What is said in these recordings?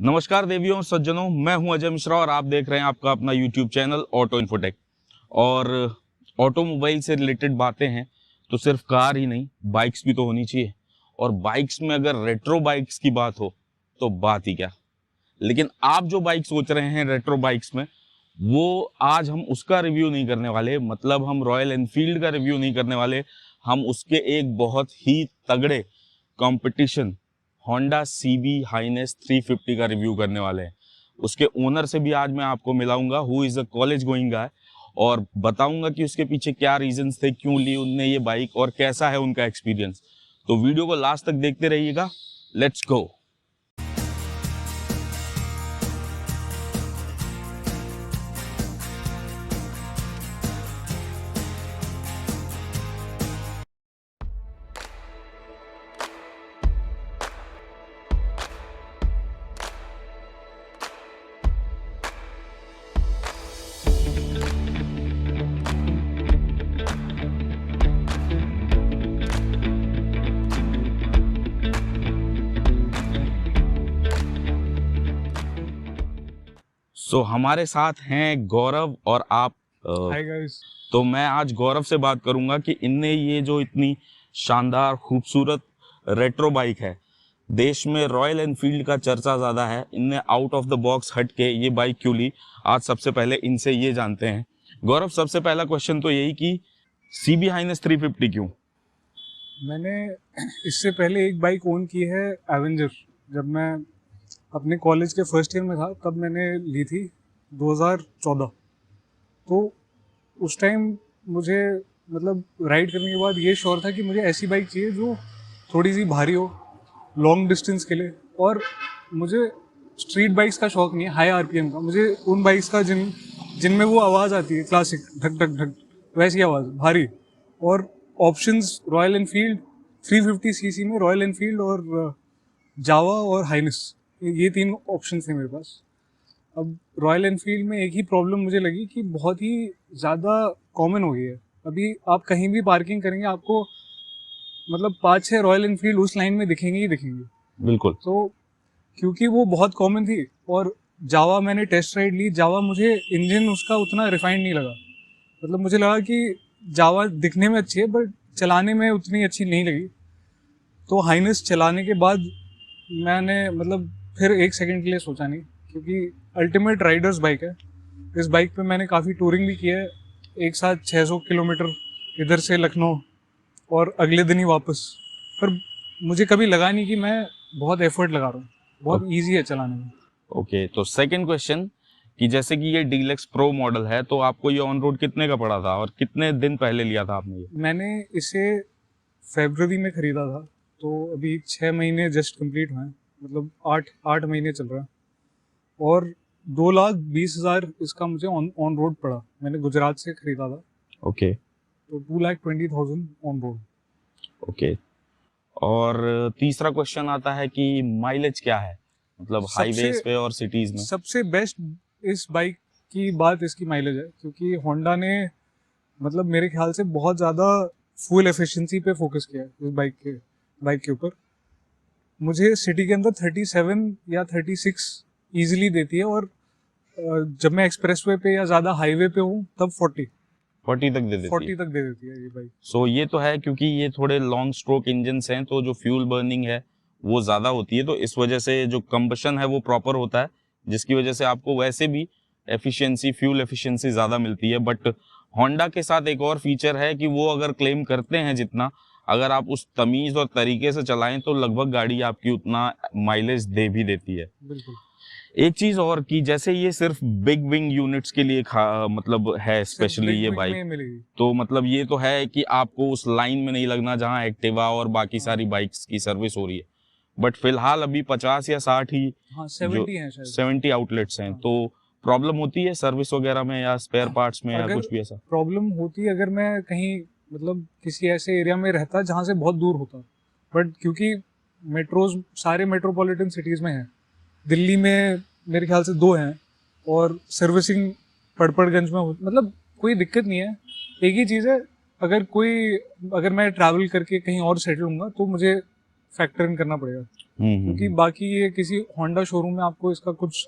नमस्कार देवियों और सज्जनों, मैं हूं अजय मिश्रा और आप देख रहे हैं आपका अपना यूट्यूब चैनल ऑटो इन्फोटेक। और ऑटोमोबाइल से रिलेटेड बातें हैं तो सिर्फ कार ही नहीं, बाइक्स भी तो होनी चाहिए। और बाइक्स में अगर रेट्रो बाइक्स की बात हो तो बात ही क्या। लेकिन आप जो बाइक सोच रहे हैं रेट्रो बाइक्स में, वो आज हम उसका रिव्यू नहीं करने वाले। मतलब हम रॉयल एनफील्ड का रिव्यू नहीं करने वाले, हम उसके एक बहुत ही तगड़े कंपटीशन होंडा सीबी हाइनेस 350 का रिव्यू करने वाले हैं। उसके ओनर से भी आज मैं आपको मिलाऊंगा, who is a college going guy, और बताऊंगा कि उसके पीछे क्या रीजंस थे, क्यों ली उनने ये बाइक और कैसा है उनका एक्सपीरियंस। तो वीडियो को लास्ट तक देखते रहिएगा। Let's go. हमारे साथ हैं गौरव और आप। Hi guys. तो मैं आज गौरव से बात करूंगा कि इनने ये जो इतनी शानदार खूबसूरत रेट्रो बाइक है, देश में रॉयल एनफील्ड का चर्चा ज़्यादा है, इनने आउट ऑफ द बॉक्स हट के ये बाइक क्यों ली, आज सबसे पहले इनसे ये जानते हैं। गौरव, सबसे पहला क्वेश्चन तो यही कि सीबी हाइनेस 350 क्यों? मैंने इससे पहले एक बाइक ओन की है, एवेंजर। जब मैं अपने कॉलेज के फर्स्ट ईयर में था तब मैंने ली थी 2014। तो उस टाइम मुझे मतलब राइड करने के बाद ये श्योर था कि मुझे ऐसी बाइक चाहिए जो थोड़ी सी भारी हो लॉन्ग डिस्टेंस के लिए। और मुझे स्ट्रीट बाइक्स का शौक नहीं है, हाई आरपीएम का। मुझे उन बाइक्स का जिनमें वो आवाज़ आती है क्लासिक धक धक धक, वैसी आवाज़ भारी। और ऑप्शंस रॉयल एनफील्ड 350 सीसी में रॉयल एनफील्ड और जावा और हाइनेस, ये तीन ऑप्शन थे मेरे पास। अब रॉयल एनफील्ड में एक ही प्रॉब्लम मुझे लगी कि बहुत ही ज़्यादा कॉमन हो गई है। अभी आप कहीं भी पार्किंग करेंगे आपको मतलब 5-6 रॉयल एनफील्ड उस लाइन में दिखेंगे ही दिखेंगे। बिल्कुल। तो क्योंकि वो बहुत कॉमन थी, और जावा मैंने टेस्ट राइड ली, जावा मुझे इंजन उसका उतना रिफाइंड नहीं लगा। मतलब मुझे लगा कि जावा दिखने में अच्छी है बट चलाने में उतनी अच्छी नहीं लगी। तो हाइनेस चलाने के बाद मैंने मतलब फिर एक सेकंड के लिए सोचा नहीं, क्योंकि अल्टीमेट राइडर्स बाइक है। इस बाइक पे मैंने काफ़ी टूरिंग भी की है, एक साथ 600 किलोमीटर इधर से लखनऊ और अगले दिन ही वापस। पर मुझे कभी लगा नहीं कि मैं बहुत एफर्ट लगा रहा हूँ, बहुत ईजी है चलाने में। ओके, तो सेकंड क्वेश्चन कि जैसे कि ये डीलक्स प्रो मॉडल है, तो आपको ये ऑन रोड कितने का पड़ा था और कितने दिन पहले लिया था आपने ये? मैंने इसे फरवरी में ख़रीदा था, तो अभी 6 महीने जस्ट कंप्लीट हुए हैं, मतलब 8 महीने चल रहा है। और 2,20,000 इसका मुझे ऑन रोड पड़ा। मैंने गुजरात से ख़रीदा था। ओके। तो 2,20,000 ऑन रोड। ओके। और तीसरा क्वेश्चन आता है कि माइलेज क्या है, मतलब हाईवेज पे और सिटीज में? सबसे बेस्ट इस बाइक की बात इसकी माइलेज है, क्योंकि होंडा ने मतलब मेरे ख्याल से बहुत ज़्यादा फ्यूल एफिशिएंसी पे फोकस किया है इस बाइक के ऊपर। मुझे सिटी के अंदर 37 या 36 ईजिली देती है, और जब मैं एक्सप्रेसवे पे या ज़्यादा हाईवे पे हूँ तब 40 तक दे देती 40 है। तक दे देती है ये बाइक। सो ये तो है, क्योंकि ये थोड़े लॉन्ग स्ट्रोक इंजन्स हैं तो जो फ्यूल बर्निंग है वो ज़्यादा होती है, तो इस वजह से जो कंबशन है वो प्रॉपर होता है, जिसकी वजह से आपको वैसे भी एफिशिएंसी, फ्यूल एफिशिएंसी ज़्यादा मिलती है। बट होंडा के साथ एक और फीचर है कि वो अगर क्लेम करते हैं जितना, अगर आप उस तमीज़ और तरीके से चलाएं तो लगभग गाड़ी आपकी उतना माइलेज दे भी देती है। बिल्कुल। एक चीज और कि जैसे ये सिर्फ बिग विंग यूनिट्स के लिए मतलब है स्पेशली ये बाइक, तो मतलब ये तो है कि आपको उस लाइन में नहीं लगना जहां एक्टिवा और बाकी सारी बाइक्स की सर्विस हो रही है। बट फिलहाल अभी 50 या 60 ही, 70 आउटलेट्स हैं। तो प्रॉब्लम होती है सर्विस वगैरह में या स्पेयर पार्ट्स में या कुछ भी ऐसा? प्रॉब्लम होती है अगर मैं कहीं मतलब किसी ऐसे एरिया में रहता जहाँ से बहुत दूर होता। बट क्योंकि मेट्रोज सारे मेट्रोपॉलिटन सिटीज़ में हैं, दिल्ली में मेरे ख्याल से 2 हैं, और सर्विसिंग पड़पड़गंज में मतलब कोई दिक्कत नहीं है। एक ही चीज़ है, अगर मैं ट्रैवल करके कहीं और सेटल हूँगा तो मुझे फैक्टर इन करना पड़ेगा, क्योंकि बाकी ये किसी होंडा शोरूम में आपको इसका कुछ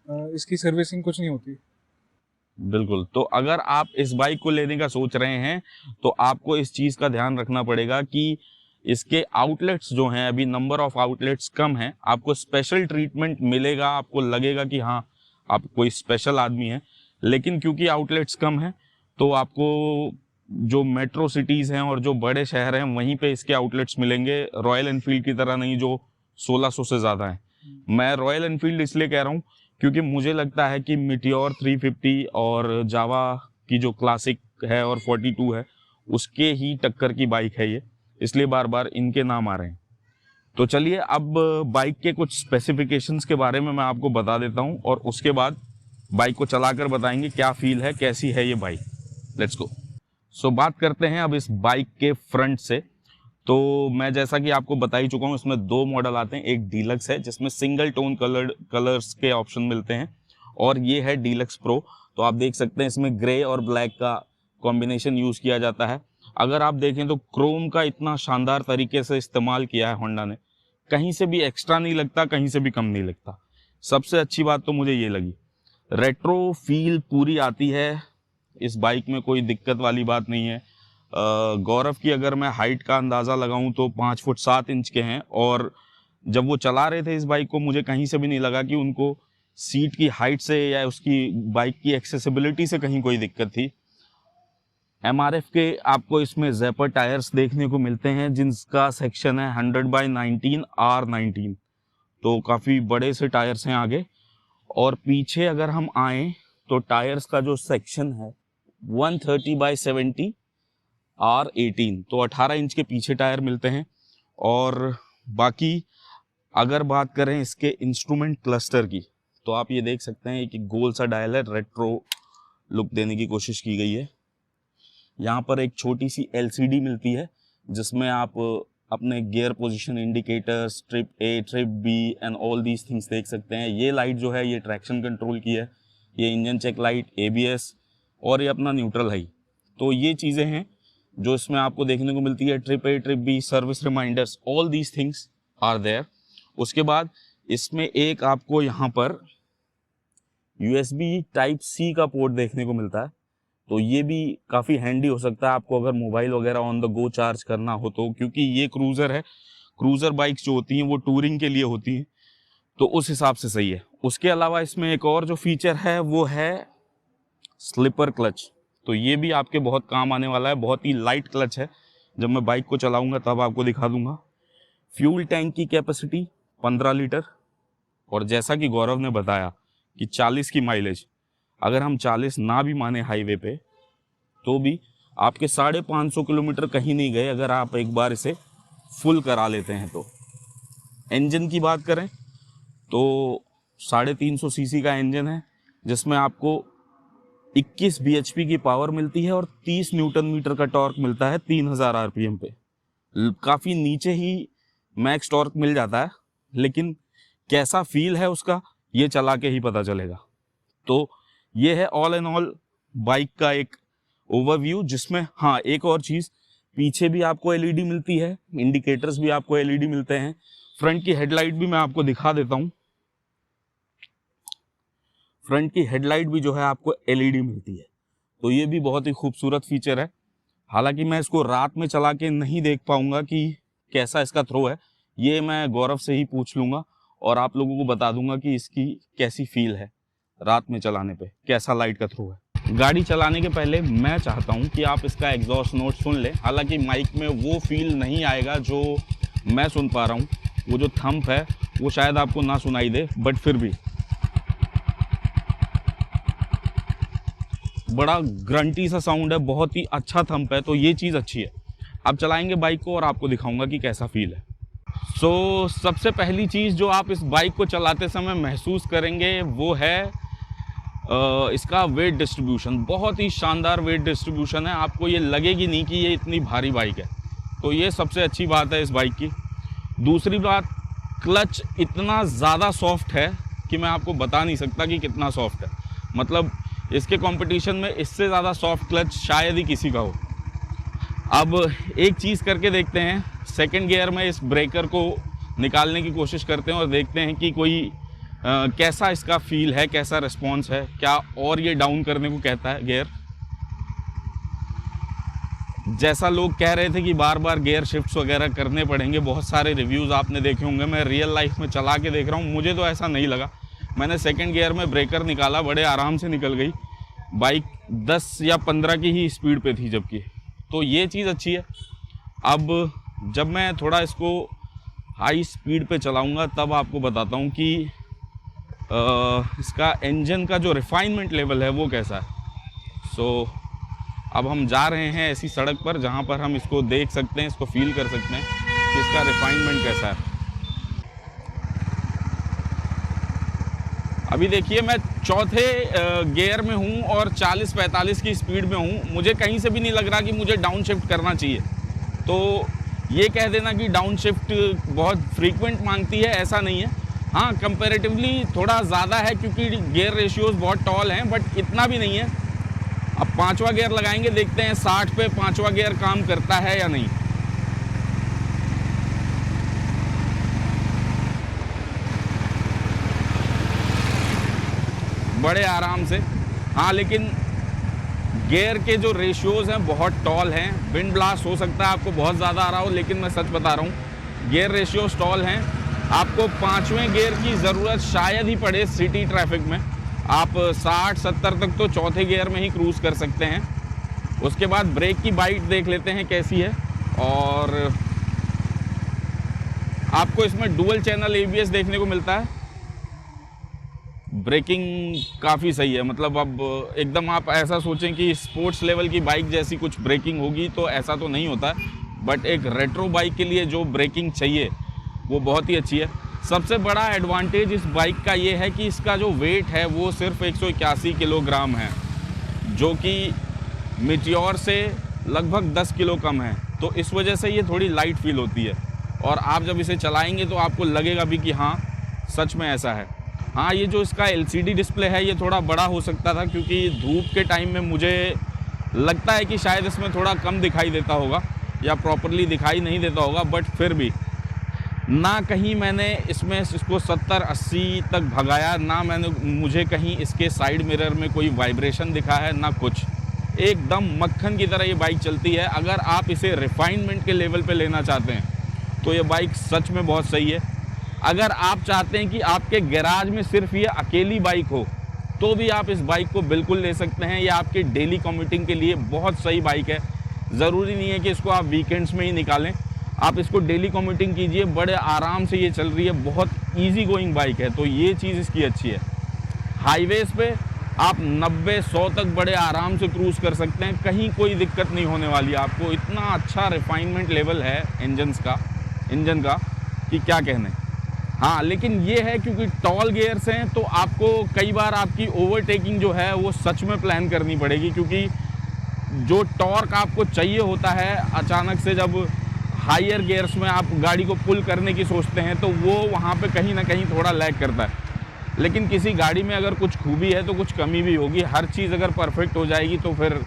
इसकी सर्विसिंग कुछ नहीं होती। बिल्कुल। तो अगर आप इस बाइक को लेने का सोच रहे हैं तो आपको इस चीज़ का ध्यान रखना पड़ेगा कि इसके आउटलेट्स जो हैं, अभी नंबर ऑफ आउटलेट्स कम हैं, आपको स्पेशल ट्रीटमेंट मिलेगा, आपको लगेगा कि हाँ आप कोई स्पेशल आदमी है, लेकिन क्योंकि आउटलेट्स कम हैं तो आपको जो मेट्रो सिटीज़ हैं और जो बड़े शहर हैं वहीं पे इसके आउटलेट्स मिलेंगे, रॉयल एनफील्ड की तरह नहीं जो 1600 से ज़्यादा हैं। मैं रॉयल एनफील्ड इसलिए कह रहा हूँ क्योंकि मुझे लगता है कि मीटियोर 350 और जावा की जो क्लासिक है और 42 है उसके ही टक्कर की बाइक है ये, इसलिए बार बार इनके नाम आ रहे हैं। तो चलिए अब बाइक के कुछ स्पेसिफिकेशंस के बारे में मैं आपको बता देता हूँ और उसके बाद बाइक को चलाकर बताएंगे क्या फील है, कैसी है ये बाइक। Let's go. सो बात करते हैं अब इस बाइक के फ्रंट से। तो मैं जैसा कि आपको बता ही चुका हूँ, इसमें 2 मॉडल आते हैं। एक डीलक्स है जिसमें सिंगल टोन कलर्स के ऑप्शन मिलते हैं, और ये है डीलक्स प्रो। तो आप देख सकते हैं इसमें ग्रे और ब्लैक का कॉम्बिनेशन यूज़ किया जाता है। अगर आप देखें तो क्रोम का इतना शानदार तरीके से इस्तेमाल किया है होंडा ने, कहीं से भी एक्स्ट्रा नहीं लगता, कहीं से भी कम नहीं लगता। सबसे अच्छी बात तो मुझे ये लगी, रेट्रो फील पूरी आती है इस बाइक में, कोई दिक्कत वाली बात नहीं है। गौरव की अगर मैं हाइट का अंदाज़ा लगाऊं तो 5 फुट 7 इंच के हैं, और जब वो चला रहे थे इस बाइक को मुझे कहीं से भी नहीं लगा कि उनको सीट की हाइट से या उसकी बाइक की एक्सेसिबिलिटी से कहीं कोई दिक्कत थी। MRF के आपको इसमें ज़ैपर टायर्स देखने को मिलते हैं जिनका सेक्शन है 100/19 R19, तो काफ़ी बड़े से टायर्स हैं आगे। और पीछे अगर हम आएँ तो टायर्स का जो सेक्शन है 130/70 R18, तो 18 इंच के पीछे टायर मिलते हैं। और बाकी अगर बात करें इसके इंस्ट्रूमेंट क्लस्टर की, तो आप ये देख सकते हैं कि गोल सा डायल है, रेट्रो लुक देने की कोशिश की गई है। यहाँ पर एक छोटी सी LCD मिलती है जिसमें आप अपने gear position indicators, trip A, trip B and all these things देख सकते हैं। ये लाइट जो है ये ट्रैक्शन कंट्रोल की है, ये इंजन चेक लाइट, ABS और ये अपना न्यूट्रल है। तो ये चीज़ें हैं जो इसमें आपको देखने को मिलती है। Trip A, trip B, service reminders, all these things are there. उसके बाद इसमें एक आपको यहाँ पर USB Type-C का पोर्ट देखने को मिलता है, तो ये भी काफ़ी हैंडी हो सकता है आपको अगर मोबाइल वगैरह ऑन द गो चार्ज करना हो तो, क्योंकि ये क्रूज़र है। क्रूज़र बाइक्स जो होती हैं वो टूरिंग के लिए होती हैं, तो उस हिसाब से सही है। उसके अलावा इसमें एक और जो फीचर है वो है स्लिपर क्लच, तो ये भी आपके बहुत काम आने वाला है। बहुत ही लाइट क्लच है, जब मैं बाइक को चलाऊंगा तब आपको दिखा दूंगा। फ्यूल टैंक की कैपेसिटी 15 लीटर, और जैसा कि गौरव ने बताया कि 40 की माइलेज, अगर हम 40 ना भी माने हाईवे पे तो भी आपके 550 किलोमीटर कहीं नहीं गए अगर आप एक बार इसे फुल करा लेते हैं तो। इंजन की बात करें तो 350 सीसी का इंजन है जिसमें आपको 21 bhp की पावर मिलती है और 30 न्यूटन मीटर का टॉर्क मिलता है 3000 RPM पे। काफ़ी नीचे ही मैक्स टॉर्क मिल जाता है, लेकिन कैसा फील है उसका ये चला के ही पता चलेगा। तो ये है ऑल एंड ऑल बाइक का एक ओवरव्यू, जिसमें हाँ एक और चीज़, पीछे भी आपको LED मिलती है, इंडिकेटर्स भी आपको LED मिलते हैं। फ्रंट की हेडलाइट भी मैं आपको दिखा देता हूँ। फ्रंट की हेडलाइट भी जो है आपको LED मिलती है, तो ये भी बहुत ही खूबसूरत फीचर है। हालांकि मैं इसको रात में चला के नहीं देख पाऊंगा कि कैसा इसका थ्रो है, ये मैं गौरव से ही पूछ लूँगा और आप लोगों को बता दूंगा कि इसकी कैसी फील है रात में चलाने पे, कैसा लाइट का थ्रो है। गाड़ी चलाने के पहले मैं चाहता हूँ कि आप इसका एग्जॉस्ट नोट सुन लें। हालांकि माइक में वो फील नहीं आएगा जो मैं सुन पा रहा हूँ, वो जो थंप है वो शायद आपको ना सुनाई दे, बट फिर भी बड़ा ग्रंटी सा साउंड है, बहुत ही अच्छा थंप है, तो ये चीज़ अच्छी है। अब चलाएंगे बाइक को और आपको दिखाऊंगा कि कैसा फील है। सो सबसे पहली चीज़ जो आप इस बाइक को चलाते समय महसूस करेंगे वो है इसका वेट डिस्ट्रीब्यूशन। बहुत ही शानदार वेट डिस्ट्रीब्यूशन है, आपको ये लगेगी नहीं कि ये इतनी भारी बाइक है, तो ये सबसे अच्छी बात है इस बाइक की। दूसरी बात, क्लच इतना ज़्यादा सॉफ्ट है कि मैं आपको बता नहीं सकता कि कितना सॉफ्ट है। मतलब इसके कंपटीशन में इससे ज़्यादा सॉफ्ट क्लच शायद ही किसी का हो। अब एक चीज़ करके देखते हैं, सेकंड गियर में इस ब्रेकर को निकालने की कोशिश करते हैं और देखते हैं कि कोई कैसा इसका फील है, कैसा रिस्पॉन्स है, क्या और ये डाउन करने को कहता है गियर। जैसा लोग कह रहे थे कि बार बार गियर शिफ्ट्स वगैरह करने पड़ेंगे, बहुत सारे रिव्यूज़ आपने देखे होंगे, मैं रियल लाइफ में चला के देख रहा हूँ, मुझे तो ऐसा नहीं लगा। मैंने सेकंड गियर में ब्रेकर निकाला, बड़े आराम से निकल गई बाइक, 10 या 15 की ही स्पीड पे थी जबकि, तो ये चीज़ अच्छी है। अब जब मैं थोड़ा इसको हाई स्पीड पे चलाऊँगा तब आपको बताता हूँ कि इसका इंजन का जो रिफाइनमेंट लेवल है वो कैसा है। सो अब हम जा रहे हैं ऐसी सड़क पर जहाँ पर हम इसको देख सकते हैं, इसको फील कर सकते हैं कि इसका रिफाइनमेंट कैसा है। अभी देखिए मैं चौथे गियर में हूँ और 40-45 की स्पीड में हूँ, मुझे कहीं से भी नहीं लग रहा कि मुझे डाउन शिफ्ट करना चाहिए। तो ये कह देना कि डाउन शिफ्ट बहुत फ्रीक्वेंट मांगती है, ऐसा नहीं है। हाँ, कंपैरेटिवली थोड़ा ज़्यादा है क्योंकि गियर रेशियोज़ बहुत टॉल हैं, बट इतना भी नहीं है। अब पांचवा गियर लगाएंगे, देखते हैं 60 पे पांचवा गियर काम करता है या नहीं। बड़े आराम से, हाँ, लेकिन गियर के जो रेशियोज़ हैं बहुत टॉल हैं। विंड ब्लास्ट हो सकता है आपको बहुत ज़्यादा आ रहा हो, लेकिन मैं सच बता रहा हूँ गियर रेशियोज़ टॉल हैं। आपको पांचवें गियर की ज़रूरत शायद ही पड़े सिटी ट्रैफिक में। आप 60-70 तक तो चौथे गियर में ही क्रूज़ कर सकते हैं। उसके बाद ब्रेक की बाइट देख लेते हैं कैसी है। और आपको इसमें डुअल चैनल ABS देखने को मिलता है। ब्रेकिंग काफ़ी सही है, मतलब अब एकदम आप ऐसा सोचें कि स्पोर्ट्स लेवल की बाइक जैसी कुछ ब्रेकिंग होगी तो ऐसा तो नहीं होता है, बट एक रेट्रो बाइक के लिए जो ब्रेकिंग चाहिए वो बहुत ही अच्छी है। सबसे बड़ा एडवांटेज इस बाइक का ये है कि इसका जो वेट है वो सिर्फ 181 किलोग्राम है, जो कि मीटियोर से लगभग 10 किलो कम है। तो इस वजह से ये थोड़ी लाइट फील होती है और आप जब इसे चलाएंगे तो आपको लगेगा भी कि हाँ सच में ऐसा है। हाँ, ये जो इसका LCD डिस्प्ले है ये थोड़ा बड़ा हो सकता था, क्योंकि धूप के टाइम में मुझे लगता है कि शायद इसमें थोड़ा कम दिखाई देता होगा या प्रॉपरली दिखाई नहीं देता होगा, बट फिर भी ना कहीं मैंने इसमें इसको 70-80 तक भगाया, ना मुझे कहीं इसके साइड मिरर में कोई वाइब्रेशन दिखा है, ना कुछ। एकदम मक्खन की तरह ये बाइक चलती है। अगर आप इसे रिफाइनमेंट के लेवल पे लेना चाहते हैं तो ये बाइक सच में बहुत सही है। अगर आप चाहते हैं कि आपके गैराज में सिर्फ ये अकेली बाइक हो तो भी आप इस बाइक को बिल्कुल ले सकते हैं। ये आपके डेली कम्यूटिंग के लिए बहुत सही बाइक है। ज़रूरी नहीं है कि इसको आप वीकेंड्स में ही निकालें, आप इसको डेली कम्यूटिंग कीजिए, बड़े आराम से ये चल रही है, बहुत इजी गोइंग बाइक है, तो ये चीज़ इसकी अच्छी है। हाईवेज़ पे आप 90-100 तक बड़े आराम से क्रूज़ कर सकते हैं, कहीं कोई दिक्कत नहीं होने वाली आपको। इतना अच्छा रिफाइनमेंट लेवल है इंजन का कि क्या कहने। हाँ, लेकिन ये है क्योंकि टॉल गियर्स हैं तो आपको कई बार आपकी ओवरटेकिंग जो है वो सच में प्लान करनी पड़ेगी, क्योंकि जो टॉर्क आपको चाहिए होता है अचानक से जब हायर गियर्स में आप गाड़ी को पुल करने की सोचते हैं तो वो वहाँ पे कहीं ना कहीं थोड़ा लैग करता है। लेकिन किसी गाड़ी में अगर कुछ खूबी है तो कुछ कमी भी होगी। हर चीज़ अगर परफेक्ट हो जाएगी तो फिर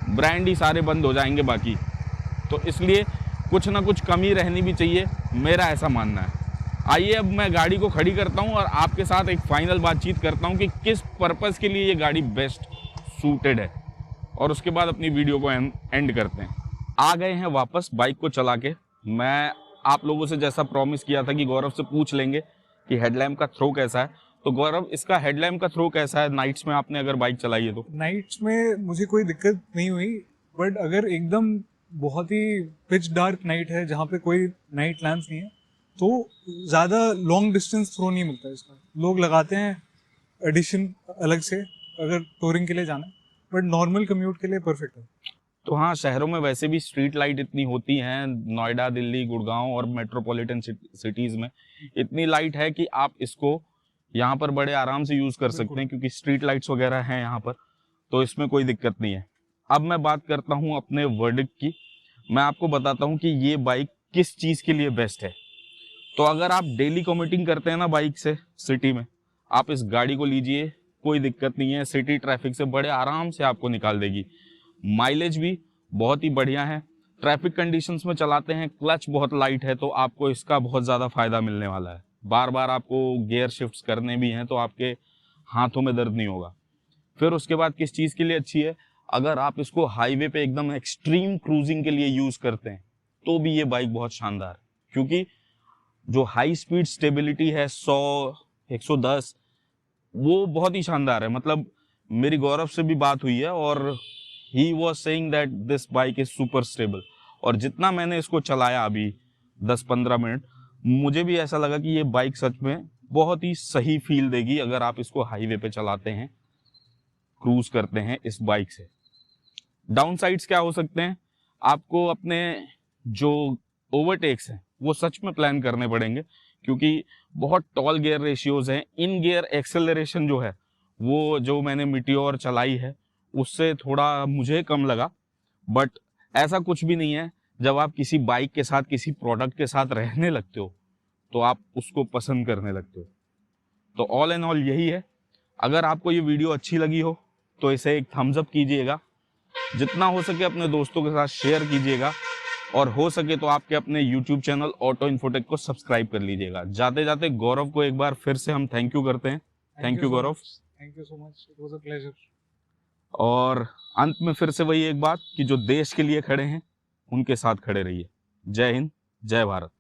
ब्रांड ही सारे बंद हो जाएंगे बाकी। तो इसलिए कुछ ना कुछ कमी रहनी भी चाहिए, मेरा ऐसा मानना है। आइए अब मैं गाड़ी को खड़ी करता हूँ और आपके साथ एक फाइनल बातचीत करता हूँ कि किस पर्पज़ के लिए ये गाड़ी बेस्ट सूटेड है, और उसके बाद अपनी वीडियो को एंड करते हैं। आ गए हैं वापस बाइक को चला के। मैं आप लोगों से जैसा प्रॉमिस किया था कि गौरव से पूछ लेंगे कि हेडलैम्प का थ्रो कैसा है, तो गौरव इसका हेडलैम्प का थ्रो कैसा है नाइट्स में आपने अगर बाइक चलाई है तो? नाइट्स में मुझे कोई दिक्कत नहीं हुई, बट अगर एकदम बहुत ही पिच डार्क नाइट है जहाँ पे कोई नाइट लैंप्स नहीं है तो ज़्यादा लॉन्ग डिस्टेंस थ्रो नहीं मिलता है इसका। लोग लगाते हैं एडिशन अलग से अगर टूरिंग के लिए जाना है, बट नॉर्मल कम्यूट के लिए परफेक्ट है। तो हाँ, शहरों में वैसे भी स्ट्रीट लाइट इतनी होती हैं, नोएडा, दिल्ली, गुड़गांव और मेट्रोपॉलिटन सिटीज़ में इतनी लाइट है कि आप इसको यहाँ पर बड़े आराम से यूज़ कर सकते हैं, क्योंकि स्ट्रीट लाइट्स वगैरह हैं यहाँ पर, तो इसमें कोई दिक्कत नहीं है। अब मैं बात करता हूँ अपने वर्डिक्ट की। मैं आपको बताता हूँ कि ये बाइक किस चीज़ के लिए बेस्ट है। तो अगर आप डेली कम्यूटिंग करते हैं ना बाइक से सिटी में, आप इस गाड़ी को लीजिए, कोई दिक्कत नहीं है। सिटी ट्रैफिक से बड़े आराम से आपको निकाल देगी। माइलेज भी बहुत ही बढ़िया है। ट्रैफिक कंडीशंस में चलाते हैं, क्लच बहुत लाइट है, तो आपको इसका बहुत ज़्यादा फ़ायदा मिलने वाला है। बार बार आपको गियर शिफ्ट्स करने भी हैं तो आपके हाथों में दर्द नहीं होगा। फिर उसके बाद किस चीज़ के लिए अच्छी है, अगर आप इसको हाईवे पे एकदम एक्सट्रीम क्रूजिंग के लिए यूज़ करते हैं तो भी ये बाइक बहुत शानदार है, क्योंकि जो हाई स्पीड स्टेबिलिटी है 100 110 वो बहुत ही शानदार है। मतलब मेरी गौरव से भी बात हुई है और he was saying that this bike is super stable. और जितना मैंने इसको चलाया अभी 10-15 मिनट, मुझे भी ऐसा लगा कि ये बाइक सच में बहुत ही सही फील देगी अगर आप इसको हाईवे पे चलाते हैं, क्रूज करते हैं इस बाइक से। डाउन साइड्स क्या हो सकते हैं, आपको अपने जो ओवरटेक्स हैं वो सच में प्लान करने पड़ेंगे, क्योंकि बहुत टॉल गियर रेशियोज हैं। इन गियर एक्सेलरेशन जो है वो जो मैंने मीटियोर चलाई है उससे थोड़ा मुझे कम लगा, बट ऐसा कुछ भी नहीं है। जब आप किसी बाइक के साथ, किसी प्रोडक्ट के साथ रहने लगते हो तो आप उसको पसंद करने लगते हो। तो ऑल एंड ऑल यही है। अगर आपको ये वीडियो अच्छी लगी हो तो इसे एक थम्स अप कीजिएगा, जितना हो सके अपने दोस्तों के साथ शेयर कीजिएगा, और हो सके तो आपके अपने YouTube चैनल ऑटो इन्फोटेक को सब्सक्राइब कर लीजिएगा। जाते जाते गौरव को एक बार फिर से हम थैंक यू करते हैं। Thank you Gaurav. Thank you so much, it was a pleasure. और अंत में फिर से वही एक बात कि जो देश के लिए खड़े हैं उनके साथ खड़े रहिए। जय हिंद, जय भारत।